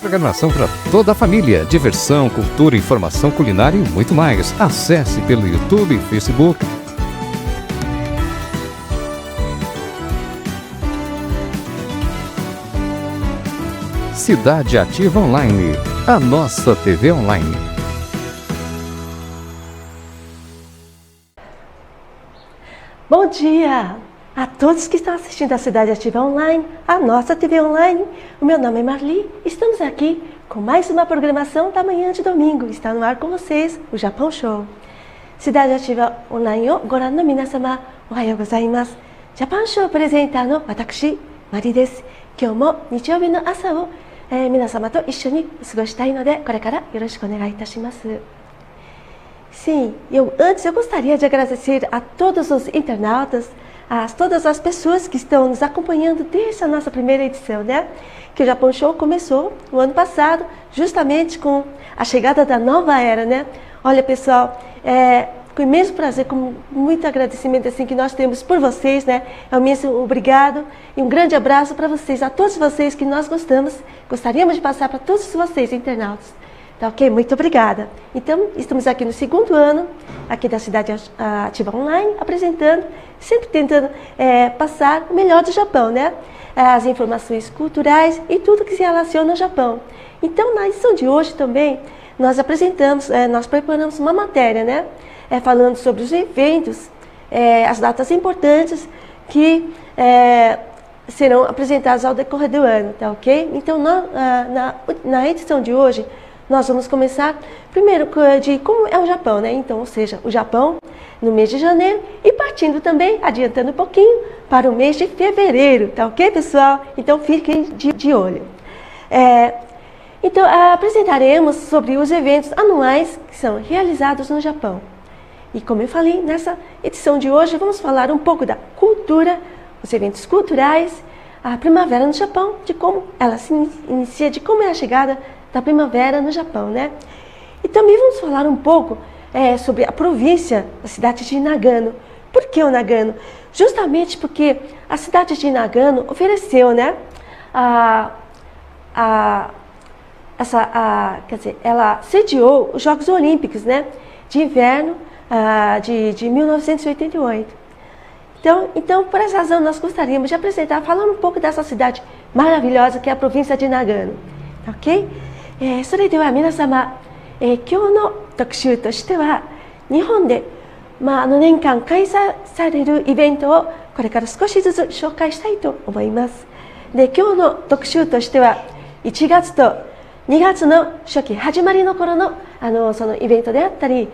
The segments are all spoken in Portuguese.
programação para toda a família. Diversão, cultura, informação culinária e muito mais. Acesse pelo YouTube e Facebook. Cidade Ativa Online, a nossa TV online. Bom dia a todos que estão assistindo a Cidade Ativa Online, a nossa TV online. O meu nome é Marli, estamos aqui com mais uma programação da manhã de domingo. Está no ar com vocês o Japão Show. Cidade Ativa Online o goran no minasama, ohayou gozaimasu. Japão Show apresenta no watakushi, Mari desu. Kyou mo nichiyoubi no asa o minasama to issho o sugoshita no de, korekara yoroshiku onegai itashimasu. Sim, antes eu gostaria de agradecer a todos os internautas, a todas as pessoas que estão nos acompanhando desde a nossa primeira edição, né? Que o Japão Show começou no ano passado, justamente com a chegada da nova era, né? Olha, pessoal, com imenso prazer, com muito agradecimento assim, que nós temos por vocês, né? É um imenso obrigado e um grande abraço para vocês, a todos vocês que nós gostaríamos de passar para todos vocês, internautas. Tá ok? Muito obrigada. Então, estamos aqui no segundo ano, aqui da Cidade Ativa Online, apresentando, sempre tentando passar o melhor do Japão, né? As informações culturais e tudo que se relaciona ao Japão. Então, na edição de hoje também, nós preparamos uma matéria, né? Falando sobre os eventos, as datas importantes que serão apresentadas ao decorrer do ano, tá ok? Então, na edição de hoje, nós vamos começar primeiro de como é o Japão, né? Então, ou seja, o Japão no mês de janeiro e partindo também, adiantando um pouquinho, para o mês de fevereiro, tá ok, pessoal? Então, fiquem de olho. Então, apresentaremos sobre os eventos anuais que são realizados no Japão. E como eu falei, nessa edição de hoje, vamos falar um pouco da cultura, os eventos culturais, a primavera no Japão, de como ela se inicia, de como é a chegada da primavera no Japão, né? E também vamos falar um pouco sobre a província, a cidade de Nagano. Por que o Nagano? Justamente porque a cidade de Nagano ofereceu, né? Quer dizer, ela sediou os Jogos Olímpicos, né? De inverno de 1988. Então, por essa razão, nós gostaríamos de apresentar, falando um pouco dessa cidade maravilhosa que é a província de Nagano. Ok? それでは皆様、今日の特集としては日本で、年間開催されるイベントをこれから少しずつ紹介したいと思います。で、今日の特集としては1月と2月の初期始まりの頃のそのイベントであったり、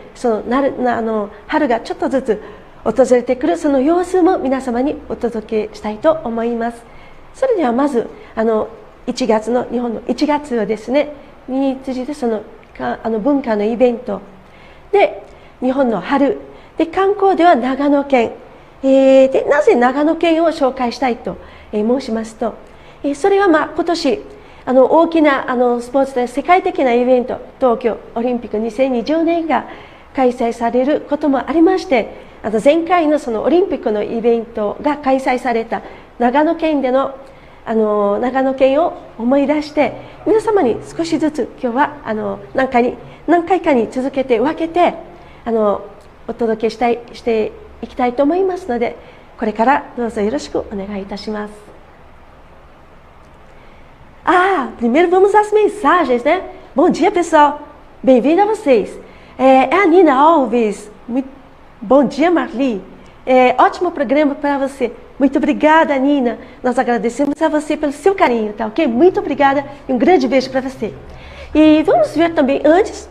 春がちょっとずつ訪れてくるその様子も皆様にお届けしたいと思います。それではまず1月の日本の1月はですねについて文化のイベントで日本の春で観光では長野県、でなぜ長野県を紹介したいと、申しますと、それは今年大きなスポーツで世界的なイベント東京オリンピック2020年が開催されることもありまして、前回のそのオリンピックのイベントが開催された長野県での長野県を思い出して皆様に少しずつ今日は何回かに続けて分けてお届けしていきたいと思いますので、これからどうぞよろしくお願いいたします。Primeiro vamos às mensagens, né? Bom dia, pessoal. Bem-vindo a vocês. É a Nina Alves. Bom dia, Marli. Ótimo programa para você. Muito obrigada, Nina. Nós agradecemos a você pelo seu carinho, tá ok? Muito obrigada e um grande beijo para você. E vamos ver também antes,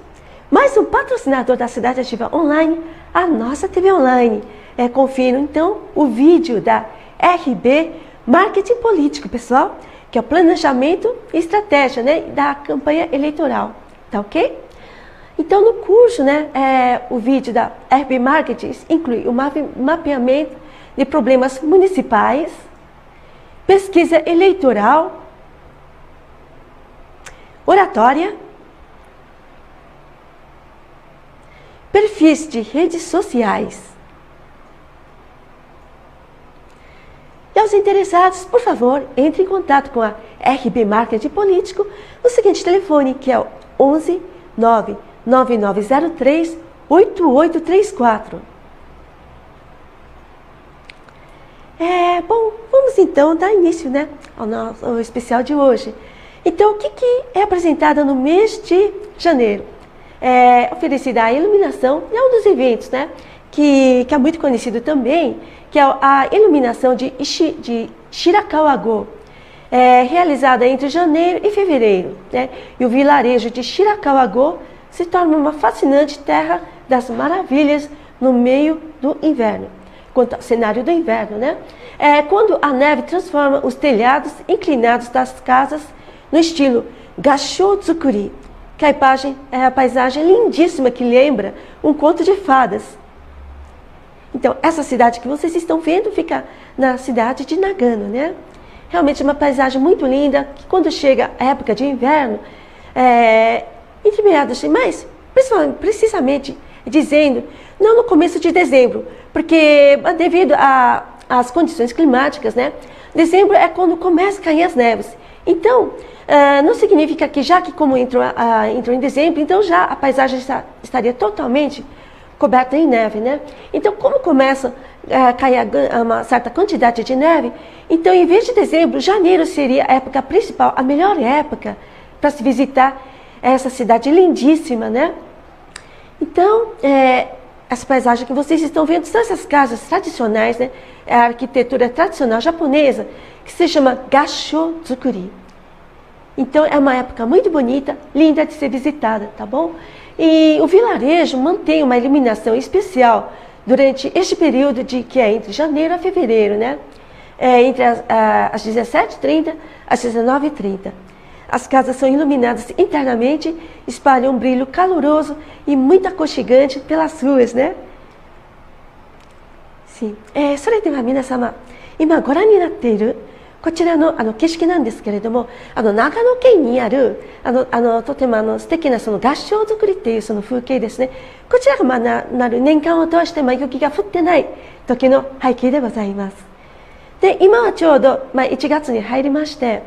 mais um patrocinador da Cidade Ativa Online, a nossa TV Online. Confira então o vídeo da RB Marketing Político, pessoal, que é o planejamento e estratégia, né, da campanha eleitoral, tá ok? Então no curso, né, o vídeo da RB Marketing inclui o mapeamento de problemas municipais, pesquisa eleitoral, oratória, perfis de redes sociais. E aos interessados, por favor, entre em contato com a RB Marketing Político no seguinte telefone, que é o 11 99903 8834. Bom, vamos então dar início, né, ao especial de hoje. Então, o que é apresentado no mês de janeiro? É oferecida a iluminação, e é um dos eventos, né, que é muito conhecido também, que é a iluminação de Shirakawa-go, realizada entre janeiro e fevereiro, né? E o vilarejo de Shirakawa-go se torna uma fascinante terra das maravilhas no meio do inverno, quanto ao cenário do inverno, né? Quando a neve transforma os telhados inclinados das casas no estilo Gashōzukuri, que é a paisagem lindíssima que lembra um conto de fadas. Então, essa cidade que vocês estão vendo fica na cidade de Nagano, né? Realmente uma paisagem muito linda, que quando chega a época de inverno, entre meados de mais, precisamente dizendo, não no começo de dezembro, porque devido às condições climáticas, né? Dezembro é quando começa a cair as neves. Então, não significa que já que como entrou em dezembro, então já a paisagem estaria totalmente coberta em neve, né? Então, como começa a cair uma certa quantidade de neve, então em vez de dezembro, janeiro seria a época principal, a melhor época para se visitar essa cidade lindíssima, né? Então, essa paisagem que vocês estão vendo são essas casas tradicionais, né? É a arquitetura tradicional japonesa, que se chama Gashōzukuri. Então, é uma época muito bonita, linda de ser visitada, tá bom? E o vilarejo mantém uma iluminação especial durante este período que é entre janeiro a fevereiro, né? Entre as 17h30 às 19h30. As casas são iluminadas internamente, espalham um brilho caloroso e muito aconchegante pelas ruas, né? Sim. それでは皆様、今ご覧になっているこちらの景色なんですけれども、長野県にあるとても素敵なその合掌造りっていうその風景ですね。こちらがなる年間を通して雪が降ってない時の背景でございます。で、今はちょうど1月に入りまして、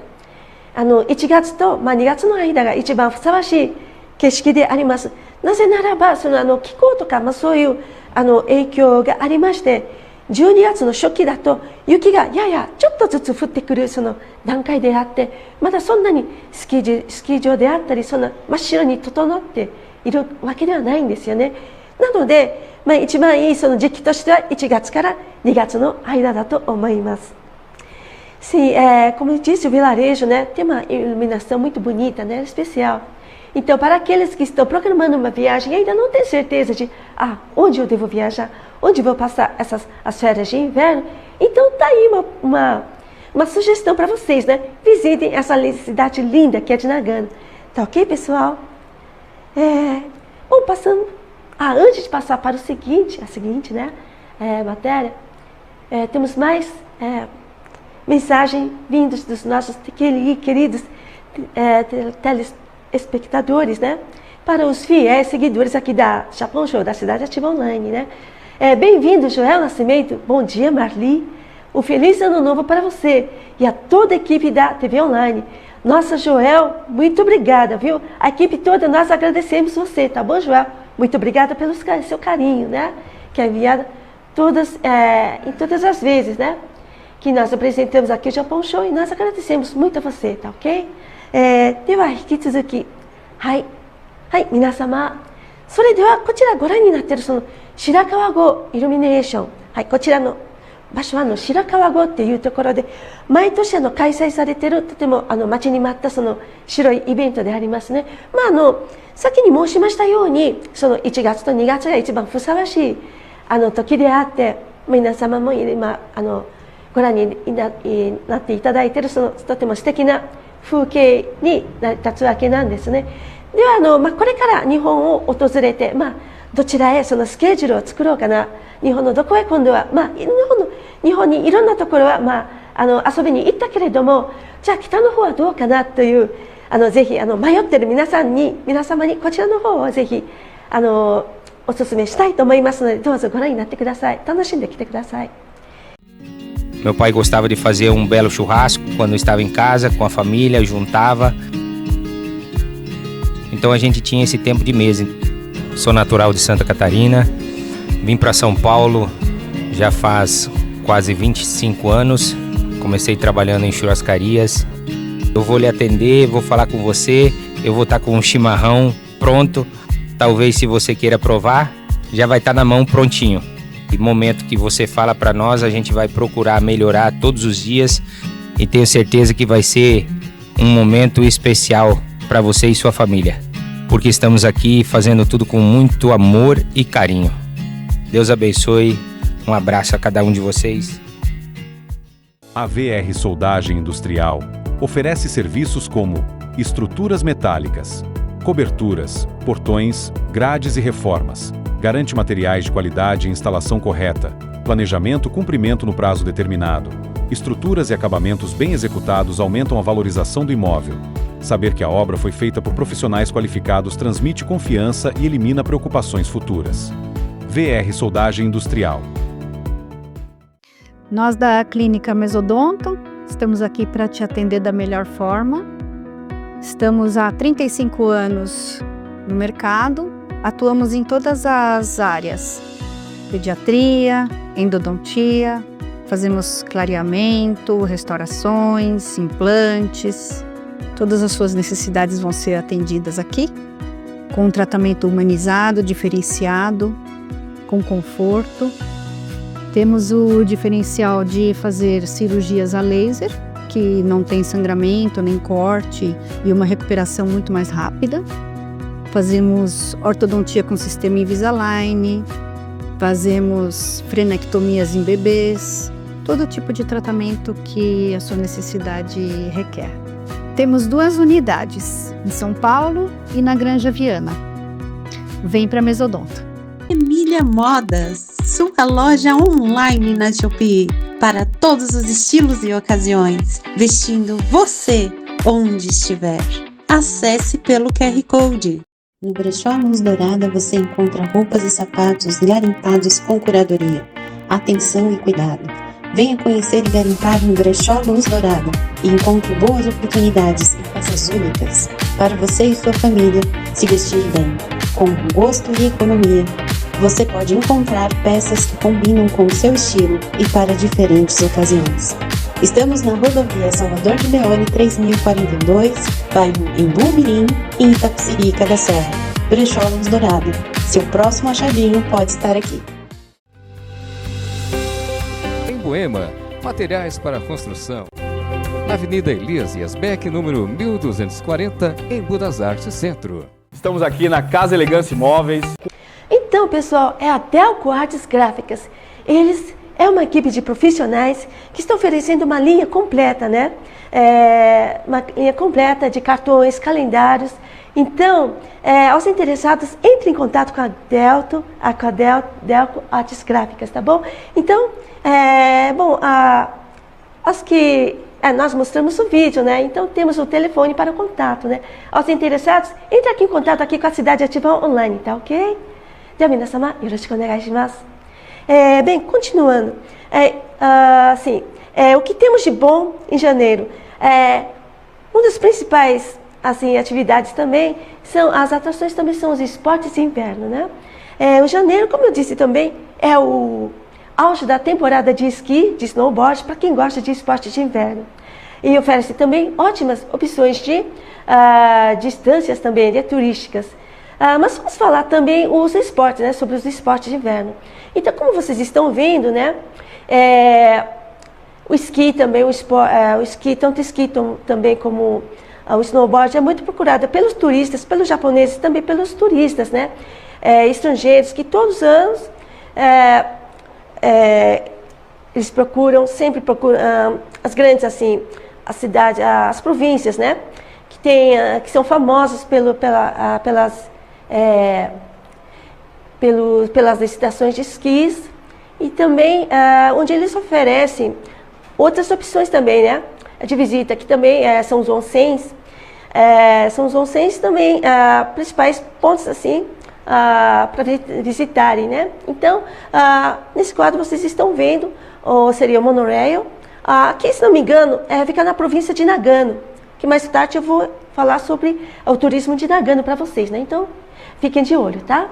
1月と2月の間が一番ふさわしい景色であります。なぜならばその気候とかそういう影響がありまして。12月の初期だと雪がややちょっとずつ降ってくるその段階であって、まだそんなにスキー場であったりそんな真っ白に整っているわけではないんですよね。なので、一番いいその時期としては1月から2月の間だと思います。Sim, como eu disse, o vilarejo, né, tem uma iluminação muito bonita, né, especial. Então, para aqueles que estão programando uma viagem e ainda não têm certeza de onde eu devo viajar, onde vou passar as férias de inverno, então tá aí uma sugestão para vocês, né? Visitem essa cidade linda que é de Nagano. Tá ok, pessoal? Bom, passando... antes de passar para a seguinte, né, matéria, temos mais mensagem vindos dos nossos queridos telespectadores, né? Para os fiéis seguidores aqui da Japão Show, da Cidade Ativa Online, né? Bem-vindo, Joel Nascimento. Bom dia, Marli. Um feliz ano novo para você e a toda a equipe da TV Online. Nossa, Joel, muito obrigada, viu? A equipe toda, nós agradecemos você, tá bom, Joel? Muito obrigada pelo seu carinho, né? Que é enviado em todas as vezes, né? Que nós apresentamos aqui o Japão Show e nós agradecemos muito a você, tá ok? では引き続き、はい、皆様、それではこちらご覧になっているその白川郷イルミネーション、はい、こちらの場所は白川郷っていうところで毎年開催されているとても待ちに待ったその白いイベントでありますね。先に申しましたようにその1月と2月が一番ふさわしい時であって、皆様も今ご覧になっていただいているそのとても素敵な風景に立つわけなんですね。ではこれから日本を訪れて、どちらへそのスケジュールを作ろうかな、日本のどこへ今度は、日本にいろんなところは、遊びに行ったけれども、じゃあ北の方はどうかなというぜひ迷っている皆様にこちらの方をぜひお勧めしたいと思いますので、どうぞご覧になってください。楽しんできてください。Meu pai gostava de fazer um belo churrasco quando estava em casa, com a família, juntava. Então a gente tinha esse tempo de mesa. Sou natural de Santa Catarina, vim para São Paulo já faz quase 25 anos. Comecei trabalhando em churrascarias. Eu vou lhe atender, vou falar com você, eu vou estar com um chimarrão pronto. Talvez, se você queira provar, já vai estar na mão prontinho. E no momento que você fala para nós, a gente vai procurar melhorar todos os dias e tenho certeza que vai ser um momento especial para você e sua família, porque estamos aqui fazendo tudo com muito amor e carinho. Deus abençoe, um abraço a cada um de vocês. A VR Soldagem Industrial oferece serviços como estruturas metálicas, coberturas, portões, grades e reformas. Garante materiais de qualidade e instalação correta, planejamento e cumprimento no prazo determinado. Estruturas e acabamentos bem executados aumentam a valorização do imóvel. Saber que a obra foi feita por profissionais qualificados transmite confiança e elimina preocupações futuras. VR Soldagem Industrial. Nós da Clínica Mesodonto estamos aqui para te atender da melhor forma. Estamos há 35 anos no mercado, atuamos em todas as áreas: pediatria, endodontia, fazemos clareamento, restaurações, implantes. Todas as suas necessidades vão ser atendidas aqui, com um tratamento humanizado, diferenciado, com conforto. Temos o diferencial de fazer cirurgias a laser, que não tem sangramento nem corte e uma recuperação muito mais rápida. Fazemos ortodontia com sistema Invisalign, fazemos frenectomias em bebês, todo tipo de tratamento que a sua necessidade requer. Temos 2 unidades, em São Paulo e na Granja Viana. Vem para Mesodonto. Emília Modas, sua loja online na Shopee, para todos os estilos e ocasiões, vestindo você onde estiver. Acesse pelo QR Code. No Brechó Luz Dourada você encontra roupas e sapatos garimpados com curadoria, atenção e cuidado. Venha conhecer e garimpar no Brechó Luz Dourada e encontre boas oportunidades e peças únicas para você e sua família se vestir bem, com gosto e economia. Você pode encontrar peças que combinam com o seu estilo e para diferentes ocasiões. Estamos na rodovia Salvador de Leone 3042, bairro Embu Mirim e Itapecerica da Serra. Brechó Luz Dourada. Seu próximo achadinho pode estar aqui. Em Moema, materiais para construção. Na Avenida Elias Yasbeck, número 1240, em Budas Artes Centro. Estamos aqui na Casa Elegância Imóveis. Então, pessoal, é a Delco Artes Gráficas. Eles é uma equipe de profissionais que estão oferecendo uma linha completa, né? Uma linha completa de cartões, calendários. Então, aos interessados, entre em contato com a Delco Artes Gráficas, tá bom? Então, as que nós mostramos o vídeo, né? Então temos o telefone para o contato, né? Aos interessados, entre aqui em contato aqui com a Cidade Ativa Online, tá ok? Minasan, yoroshiku onegai shimasu. Bem, continuando, o que temos de bom em janeiro? Uma das principais atividades também são as atrações, também são os esportes de inverno, né? O janeiro, como eu disse também, é o auge da temporada de esqui, de snowboard, para quem gosta de esportes de inverno. E oferece também ótimas opções de distâncias também, turísticas. Mas vamos falar também os esportes, né, sobre os esportes de inverno. Então, como vocês estão vendo, né, o esqui também, o esqui, tanto esqui também como o snowboard é muito procurado pelos turistas, pelos japoneses, também pelos turistas, né, estrangeiros, que todos os anos eles sempre procuram as grandes, as cidades, as províncias, né, que são famosas pelas estações de esquis e também onde eles oferecem outras opções também, né, de visita, que também são os onsens. São os onsens também principais pontos para visitarem, né? Então, nesse quadro vocês estão vendo ou seria o monorail, que, se não me engano, fica na província de Nagano, que mais tarde eu vou falar sobre o turismo de Nagano para vocês, né? Então, fiquem de olho, tá?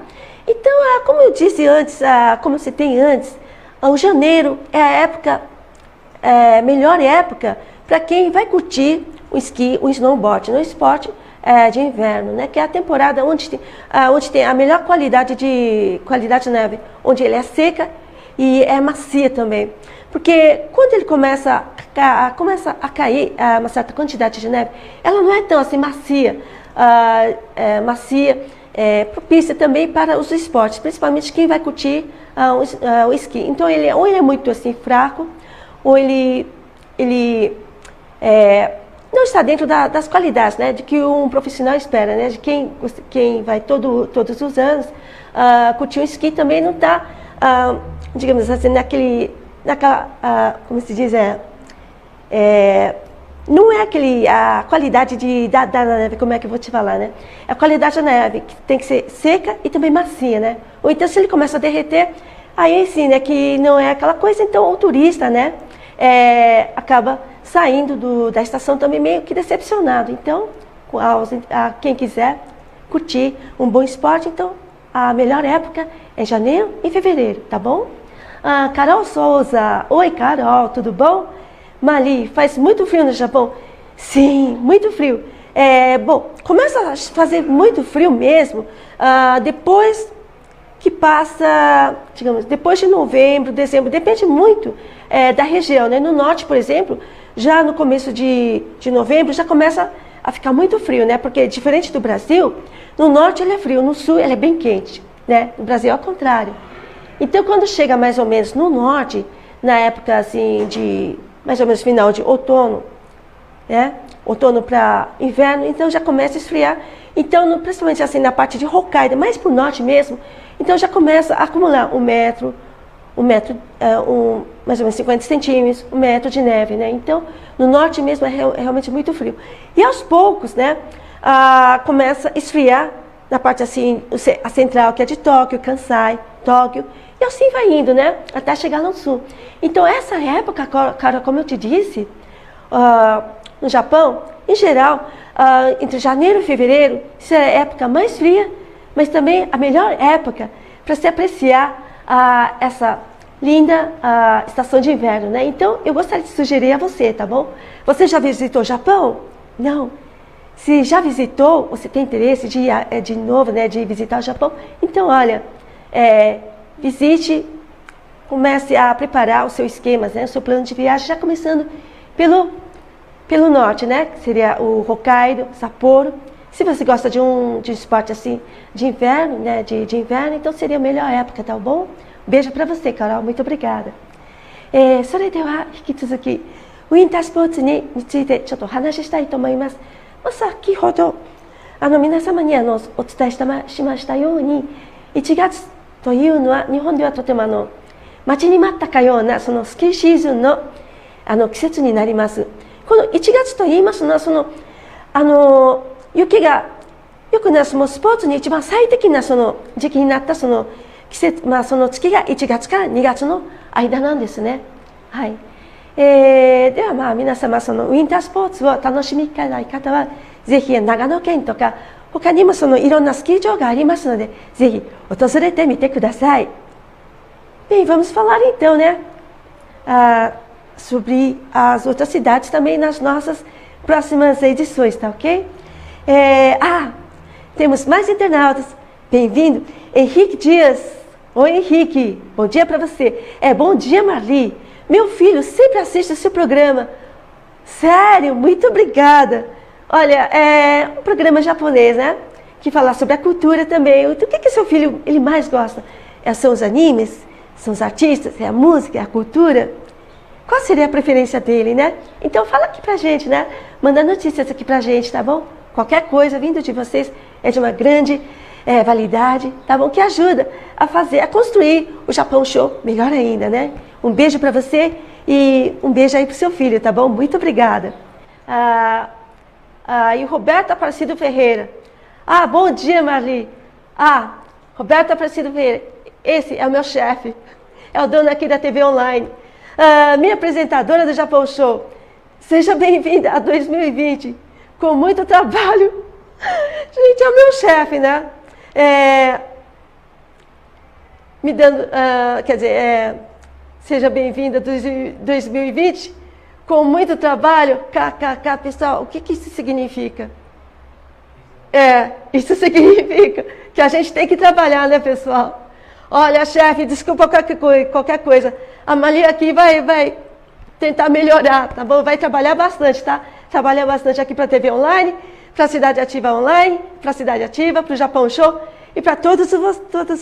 Então, como eu disse antes, como você tem antes, o janeiro é a época, melhor época para quem vai curtir o esqui, o snowboard, no esporte de inverno, né? Que é a temporada onde tem a melhor qualidade de neve, onde ele é seca e é macia também. Porque quando ele começa a cair uma certa quantidade de neve, ela não é tão assim macia, propícia também para os esportes, principalmente quem vai curtir o esqui. Então, ou ele é muito assim fraco, ou ele não está dentro das qualidades, né, de que um profissional espera, né, de quem vai todos os anos curtir o esqui também não está, digamos assim, naquela, como se diz, não é a qualidade da neve, como é que eu vou te falar, né? A qualidade da neve que tem que ser seca e também macia, né? Ou então, se ele começa a derreter, aí sim, né, que não é aquela coisa, então o turista, né, acaba saindo da estação também meio que decepcionado. Então, quem quiser curtir um bom esporte, então a melhor época é janeiro e fevereiro, tá bom? Carol Souza, oi Carol, tudo bom? Mali, faz muito frio no Japão? Sim, muito frio. Bom, começa a fazer muito frio mesmo depois que passa, digamos, depois de novembro, dezembro, depende muito da região, né? No norte, por exemplo, já no começo de novembro já começa a ficar muito frio, né? Porque diferente do Brasil, no norte ele é frio, no sul ele é bem quente, né? No Brasil é ao contrário. Então, quando chega mais ou menos no norte, na época assim de mais ou menos final de outono, né? Outono para inverno, então já começa a esfriar. Então, principalmente assim na parte de Hokkaido, mais para o norte mesmo, então já começa a acumular um metro, mais ou menos 50 centímetros, 1 metro de neve, né? Então, no norte mesmo é realmente muito frio. E aos poucos, né, começa a esfriar na parte assim, a central, que é de Tóquio, Kansai, Tóquio, e assim vai indo, né, até chegar no sul. Então, essa época, cara, como eu te disse, no Japão, em geral, entre janeiro e fevereiro, isso é a época mais fria, mas também a melhor época para se apreciar essa linda estação de inverno, né? Então, eu gostaria de sugerir a você, tá bom? Você já visitou o Japão? Não? Se já visitou, você tem interesse de ir de novo, né, de visitar o Japão? Então, olha, visite, comece a preparar os seus esquemas, né, o seu plano de viagem, já começando pelo norte, né, que seria o Hokkaido, Sapporo. Se você gosta de um esporte assim, de inverno, né, de inverno, então seria a melhor época, tá bom? Beijo para você, Carol, muito obrigada. それでは引き続きウィンタースポーツについてちょっとお話ししたいと思います。先ほど皆様にお伝えしましたように、1月というのは日本ではとても待ちに待ったかようなそのスキーシーズンの季節になります。この1月といいますのは雪がよくスポーツに一番最適なその時期になったその季節、その月が1月から2月の間なんですね。はい。では皆様そのウィンタースポーツを楽しみたい方はぜひ長野県とか他にもいろんなスキー場がありますのでぜひ訪れてみてください。Bem, vamos falar então, né, sobre as outras cidades também nas nossas próximas edições, tá ok? Temos mais internautas. Bem-vindo, Henrique Dias. Oi, Henrique. Bom dia para você. Bom dia, Marli. Meu filho sempre assiste o seu programa. Sério, muito obrigada. Olha, é um programa japonês, né? Que fala sobre a cultura também. O que seu filho ele mais gosta? São os animes? São os artistas? É a música? É a cultura? Qual seria a preferência dele, né? Então fala aqui pra gente, né? Manda notícias aqui pra gente, tá bom? Qualquer coisa vindo de vocês é de uma grande validade, tá bom? Que ajuda a construir o Japão Show melhor ainda, né? Um beijo para você e um beijo aí pro seu filho, tá bom? Muito obrigada. E o Roberto Aparecido Ferreira. Bom dia, Marli. Roberto Aparecido Ferreira. Esse é o meu chefe. É o dono aqui da TV Online. minha apresentadora do Japão Show. Seja bem-vinda a 2020, com muito trabalho. Gente, é o meu chefe, né? Me dando, seja bem-vinda a 2020, com muito trabalho. KKK, pessoal, o que isso significa? Isso significa que a gente tem que trabalhar, né, pessoal? Olha, chefe, desculpa qualquer coisa. A Maria aqui vai tentar melhorar, tá bom? Vai trabalhar bastante, tá? Trabalhar bastante aqui para a TV Online, para a Cidade Ativa Online, para a Cidade Ativa, para o Japão Show e para todos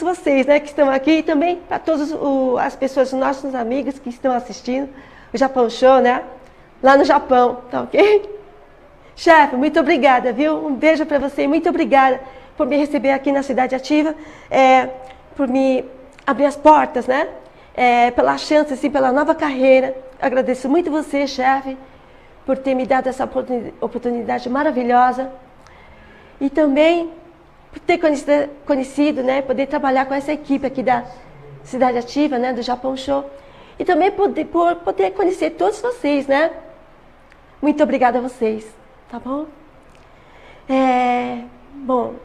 vocês, né, que estão aqui e também para todas as pessoas, nossos amigos que estão assistindo o Japão Show, né? Lá no Japão, tá ok? Chefe, muito obrigada, viu? Um beijo para você, muito obrigada por me receber aqui na Cidade Ativa, por me abrir as portas, né? Pela chance, assim, pela nova carreira. Agradeço muito você, chefe, por ter me dado essa oportunidade maravilhosa. E também por ter conhecido, né? Poder trabalhar com essa equipe aqui da Cidade Ativa, né? Do Japão Show. E também por poder conhecer todos vocês, né? Muito obrigada a vocês, tá bom? Bom,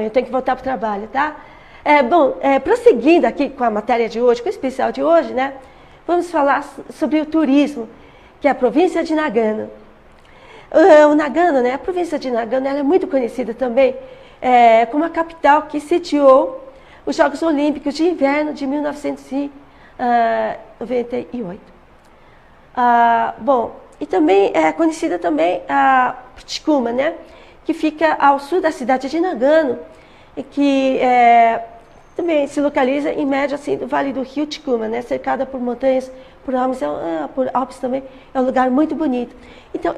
eu tenho que voltar para o trabalho, tá? Prosseguindo aqui com a matéria de hoje, com o especial de hoje, né? Vamos falar sobre o turismo, que é a província de Nagano. O Nagano, né? A província de Nagano, ela é muito conhecida também como a capital que sediou os Jogos Olímpicos de Inverno de 1998. E também é conhecida também a Puchikuma, né? Que fica ao sul da cidade de Nagano e que também se localiza em média assim, do Vale do Rio Chikuma, né? Cercada por montanhas, por Alpes também. É um lugar muito bonito. Então,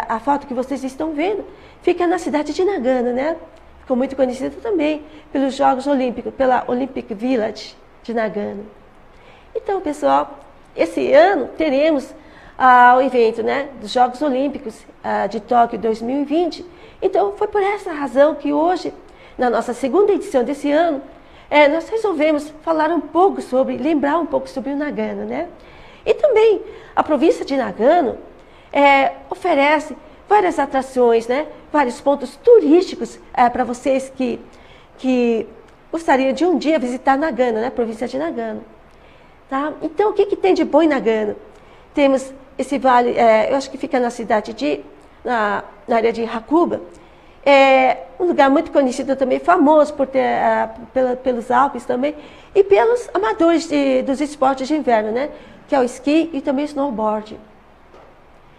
a foto que vocês estão vendo fica na cidade de Nagano, né? Ficou muito conhecida também pelos Jogos Olímpicos, pela Olympic Village de Nagano. Então, pessoal, esse ano teremos o evento, né, dos Jogos Olímpicos de Tóquio 2020. Então, foi por essa razão que hoje, na nossa segunda edição desse ano, nós resolvemos falar um pouco lembrar um pouco sobre o Nagano, né? E também a província de Nagano oferece várias atrações, né? Vários pontos turísticos para vocês que gostariam de um dia visitar Nagano, né? Província de Nagano. Tá? Então, o que tem de bom em Nagano? Temos esse vale, eu acho que fica na cidade na área de Hakuba. Um lugar muito conhecido também, famoso por ter, pelos Alpes também, e pelos amadores dos esportes de inverno, né? Que é o esqui e também o snowboard.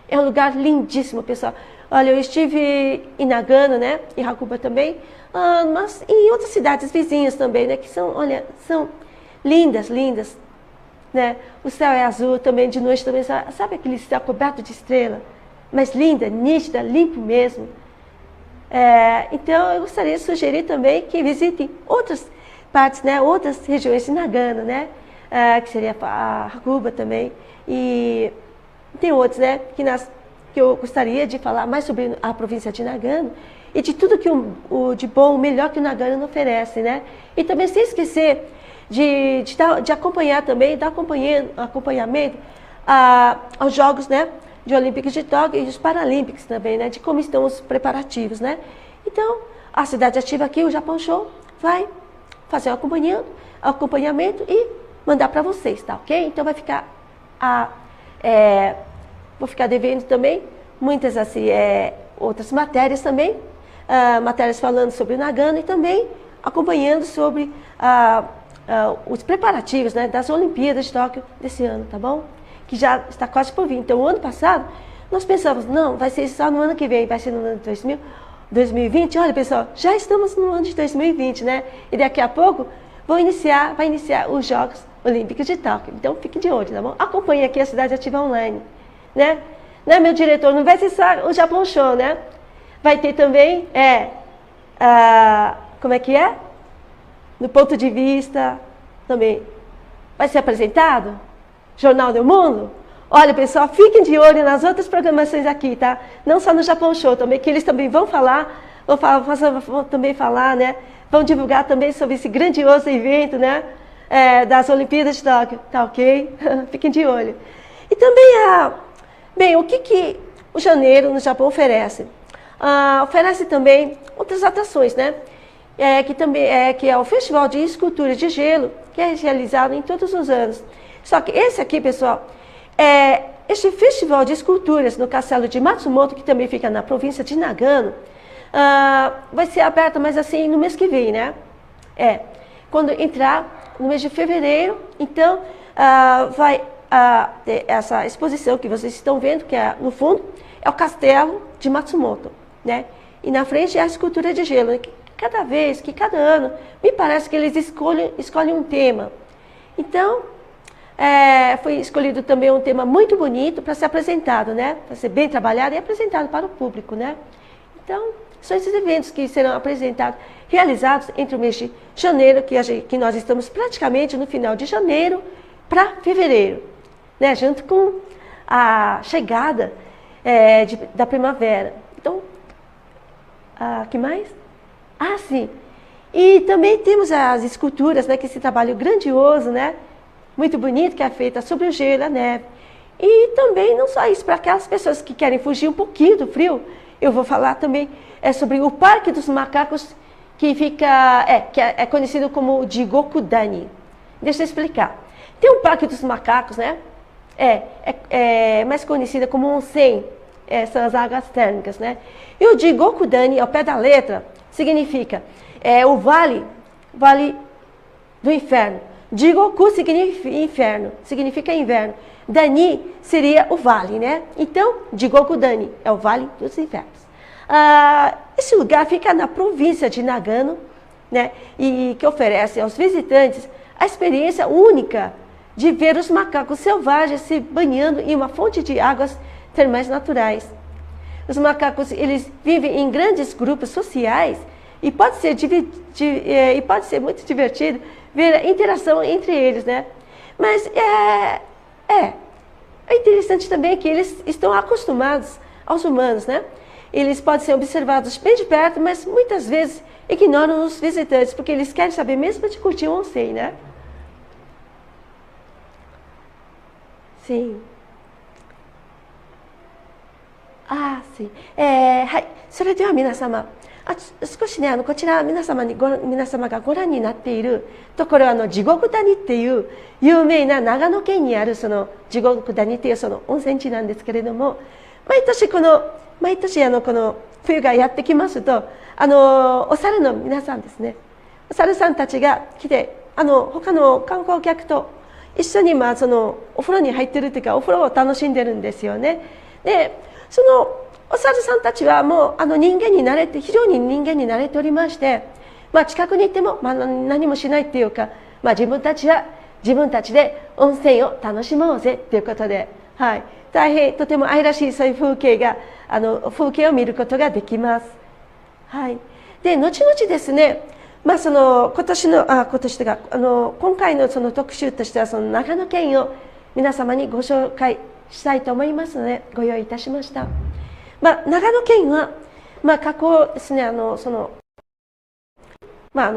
É um lugar lindíssimo, pessoal. Olha, eu estive em Nagano, né? Em Hakuba também, mas em outras cidades vizinhas também, né? Que são lindas, lindas. Né? O céu é azul também, de noite também, sabe aquele céu coberto de estrela? Mas linda, nítida, limpo mesmo. Então, eu gostaria de sugerir também que visitem outras partes, né? Outras regiões de Nagano, né? Que seria a Hakuba também. E tem outros, né? Que eu gostaria de falar mais sobre a província de Nagano e de tudo que de bom, melhor que o Nagano oferece, né? E também sem esquecer de acompanhar também, dar acompanhamento aos Jogos, né, de Olímpicos de Tóquio e os Paralímpicos também, né, de como estão os preparativos, né. Então, a Cidade Ativa aqui, o Japão Show, vai fazer o acompanhamento e mandar para vocês, tá ok? Então, vai ficar vou ficar devendo também muitas assim, outras matérias também, matérias falando sobre o Nagano e também acompanhando sobre os preparativos, né, das Olimpíadas de Tóquio desse ano, tá bom? Que já está quase por vir. Então, o ano passado, nós pensamos, não, vai ser só no ano que vem, vai ser no ano de 2020. Olha, pessoal, já estamos no ano de 2020, né? E daqui a pouco vai iniciar os Jogos Olímpicos de Tóquio. Então, fique de olho, tá bom? Acompanhe aqui a Cidade Ativa Online, né? Né, meu diretor? Não vai ser só o Japão Show, né? Vai ter também, como é que é? No ponto de vista também. Vai ser apresentado? Jornal do Mundo? Olha, pessoal, fiquem de olho nas outras programações aqui, tá? Não só no Japão Show também, que eles também vão também falar, né? Vão divulgar também sobre esse grandioso evento, né? das Olimpíadas de Tóquio, tá ok? Fiquem de olho. E também, bem, o que o janeiro no Japão oferece? Oferece também outras atrações, né? Que é o Festival de Escultura de Gelo, que é realizado em todos os anos. Só que esse aqui, pessoal, este Festival de Esculturas no Castelo de Matsumoto, que também fica na província de Nagano, vai ser aberto, mas assim, no mês que vem, né? Quando entrar no mês de fevereiro, então, vai ter essa exposição que vocês estão vendo, que no fundo é o Castelo de Matsumoto, né? E na frente é a escultura de gelo, né? Cada ano, me parece que eles escolhem um tema. Então, foi escolhido também um tema muito bonito para ser apresentado, né? Para ser bem trabalhado e apresentado para o público, né? Então, são esses eventos que serão realizados entre o mês de janeiro, que nós estamos praticamente no final de janeiro, para fevereiro, né? Junto com a chegada da primavera. Então, que mais? Sim. E também temos as esculturas, né? Que esse trabalho grandioso, né? Muito bonito, que é feita sobre o gelo, a neve. E também, não só isso, para aquelas pessoas que querem fugir um pouquinho do frio, eu vou falar também sobre o Parque dos Macacos, que é conhecido como o Jigokudani. Deixa eu explicar. Tem o Parque dos Macacos, né? Mais conhecida como onsen, são as águas térmicas, né? E o Jigokudani, ao pé da letra, significa o vale do inferno. Jigoku significa inverno. Dani seria o vale, né? Então, Jigokudani é o vale dos infernos. Esse lugar fica na província de Nagano, né? E que oferece aos visitantes a experiência única de ver os macacos selvagens se banhando em uma fonte de águas termais naturais. Os macacos, eles vivem em grandes grupos sociais e pode ser muito divertido ver a interação entre eles, né? Mas é interessante também que eles estão acostumados aos humanos, né? Eles podem ser observados bem de perto, mas muitas vezes ignoram os visitantes, porque eles querem saber mesmo de curtir o onsen, né? Sim. Sim. はい。それでは皆様、少しね、こちら皆様がご覧になっているところ地獄谷っていう有名な長野県にあるその地獄谷っていうその温泉地なんですけれども、毎年この冬がやってきますと、お猿の皆さんですね、お猿さんたちが来て、他の観光客と一緒にそのお風呂に入ってるというか、お風呂を楽しんでるんですよね。で、そのお猿さんたちはもう非常に人間に慣れておりまして、近くに行っても、何もしないっていうか、自分たちで温泉を楽しもうぜっていうことで、はい、大変とても愛らしいそういう風景を見ることができます。はい。で、後々ですね、今回のその特集としてはその長野県を皆様にご紹介したいと思いますので、ご用意いたしました。長野県は、過去ですね、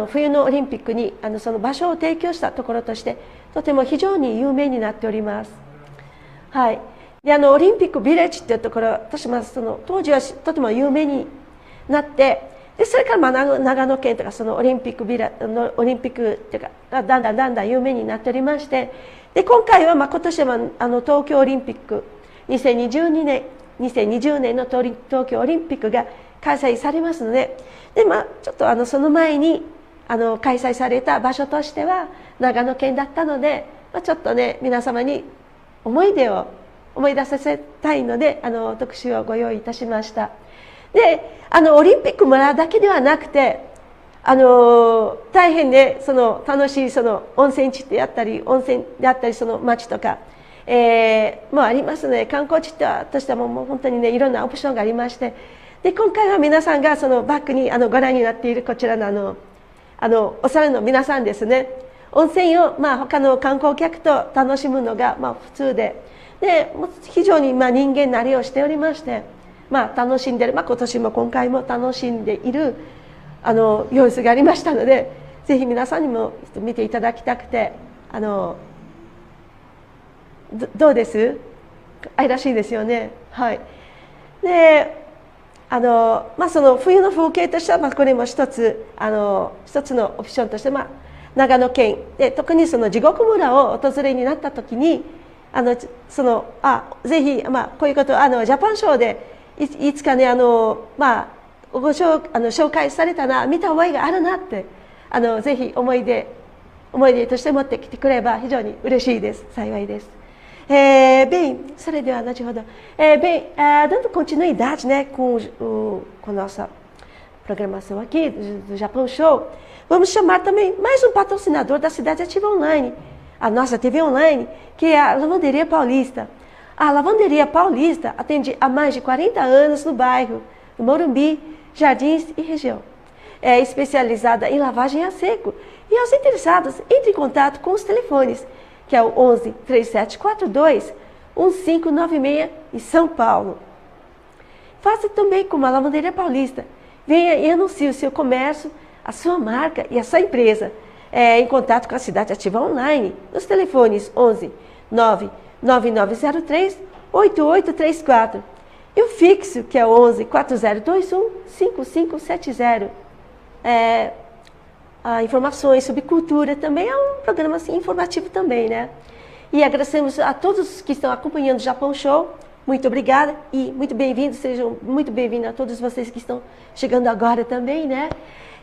冬のオリンピックにその場所を提供したところとして、とても非常に有名になっております。はい。で、オリンピックビレッジというところとしますと、当時はとても有名になって、でそれから長野県とかそのオリンピックというかだんだん有名になっておりまして、で今回は今年は東京オリンピック2020年の東京オリンピックが開催されますので、ちょっとその前に開催された場所としては長野県だったので、ちょっとね皆様に思い出させたいので特集をご用意いたしました。で、オリンピック村だけではなくて、大変ね、楽しい温泉地であったり、その町とか、もありますね。観光地としてももう本当にね、いろんなオプションがありまして、で、今回は皆さんがそのバックにご覧になっているこちらのお猿の皆さんですね。温泉を他の観光客と楽しむのが普通で、非常に人間慣れをしておりまして。楽しんでる、今回も楽しんでいる様子がありましたので、ぜひ皆さんにも見ていただきたくて、どうです？愛らしいですよね。はい。で、その冬の風景としては、これも一つのオプションとして、長野県で特にその地獄村をお訪れになったときに、ぜひ、こういうことをジャパンショーでいつかね紹介されたな、見た覚えがあるなってぜひ思い出として持ってきてくれば非常に嬉しいです。幸いです。Bem, será de hoje roda. Dando continuidade, né, com a nossa programação aqui do Japão Show, vamos chamar também mais um patrocinador da Cidade Ativa Online, a nossa TV Online, que é a Lavanderia Paulista. A Lavanderia Paulista atende há mais de 40 anos no bairro, no Morumbi, Jardins e região. É especializada em lavagem a seco. E aos interessados, entre em contato com os telefones, que é o 11 3742 1596 em São Paulo. Faça também como a Lavanderia Paulista. Venha e anuncie o seu comércio, a sua marca e a sua empresa em contato com a Cidade Ativa Online, nos telefones 11 99903 8834 e o fixo, que é o 11 4021 5570. Informações sobre cultura também é um programa assim, informativo também, né? E agradecemos a todos que estão acompanhando o Japão Show. Muito obrigada e muito bem-vindos, sejam muito bem-vindos a todos vocês que estão chegando agora também, né?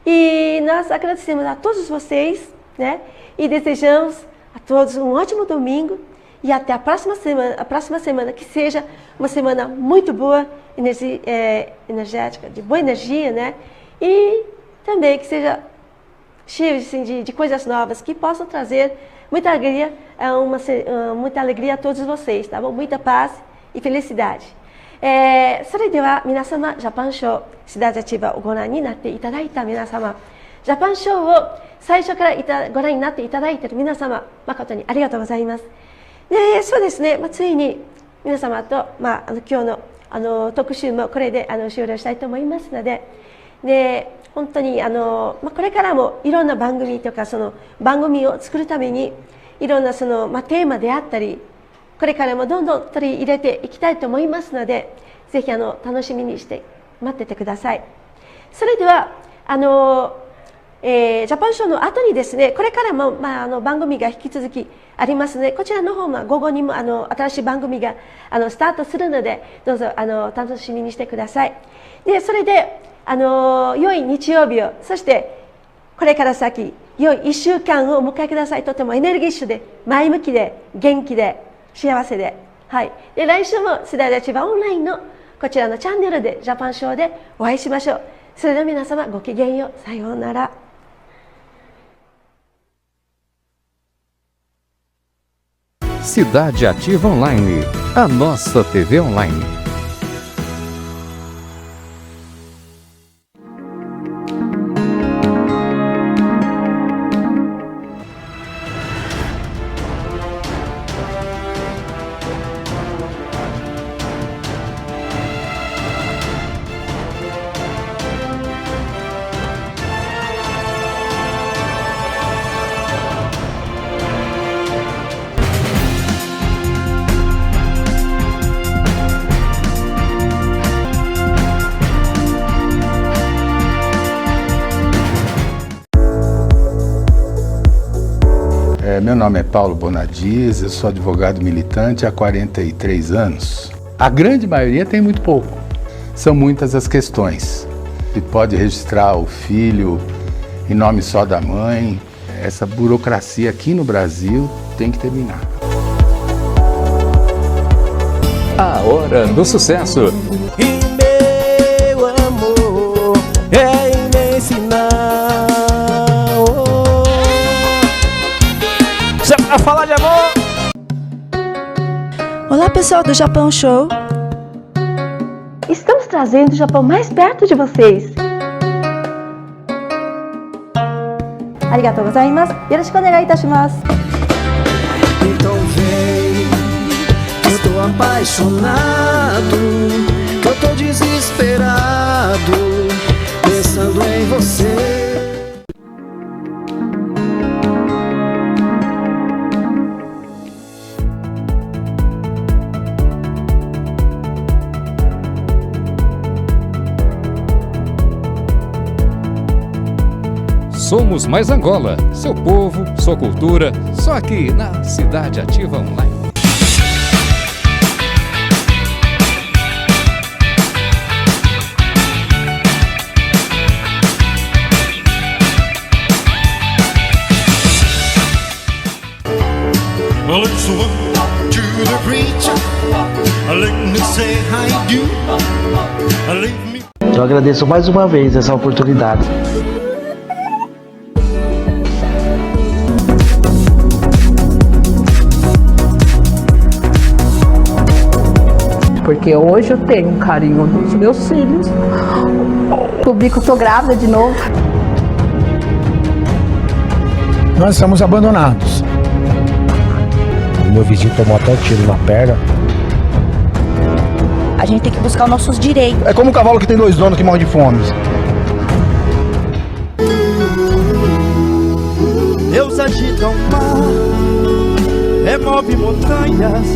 E nós agradecemos a todos vocês, né? E desejamos a todos um ótimo domingo e até a próxima semana, que seja uma semana muito boa, energética, de boa energia, né? E também que seja cheio assim, de coisas novas que possam trazer muita alegria, muita alegria a todos vocês, tá bom? Muita paz e felicidade. それでは皆様、ジャパンショー、Cidade Ativaをご覧になっていただいた皆様、ジャパンショーを最初からご覧になっていただいている皆様、誠にありがとうございます。で、そうですね、ついに皆様と、今日の特集もこれで終了したいと思いますので、本当にこれからもいろんな番組とかその番組を作るためにいろんなその、テーマであったりこれからもどんどん取り入れていきたいと思いますのでぜひ楽しみにして待っててください。それではジャパンショーの後にですねこれからも、番組が引き続きありますのでこちらの方も午後にも新しい番組がスタートするのでどうぞ楽しみにしてください。でそれで良い日曜日を、そしてこれから先、良い1週間をお迎えください。とてもエネルギッシュで、前向きで、元気で、幸せで。はい。で、来週も世代で一番オンラインのこちらのチャンネルで、ジャパンショーでお会いしましょう。それでは皆様、ごきげんよう。さようなら。Cidade Ativa Online, a nossa TV online. Meu nome é Paulo Bonadias, eu sou advogado militante há 43 anos. A grande maioria tem muito pouco. São muitas as questões. Se pode registrar o filho em nome só da mãe. Essa burocracia aqui no Brasil tem que terminar. A Hora do Sucesso. E meu amor é imenso. A falar de amor. Olá pessoal do Japão Show. Estamos trazendo o Japão mais perto de vocês. Arigatou gozaimasu. Yoroshiku onegai itashimasu. Então vem, eu tô apaixonado, eu tô desesperado, pensando em você. Somos Mais Angola, seu povo, sua cultura, só aqui na Cidade Ativa Online. Well, it's the one to the preacher. Let me say how you do. Leave me. Eu agradeço mais uma vez essa oportunidade. Porque hoje eu tenho um carinho dos meus filhos. Publico que estou grávida de novo. Nós estamos abandonados. Meu vizinho tomou até tiro na perna. A gente tem que buscar os nossos direitos. É como um cavalo que tem 2 donos que morre de fome. Deus agita o mar, remove montanhas.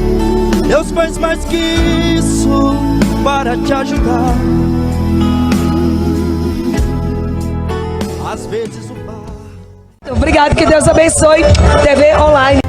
Deus faz mais que isso para te ajudar. Às vezes o mar... Obrigado, que Deus abençoe TV Online.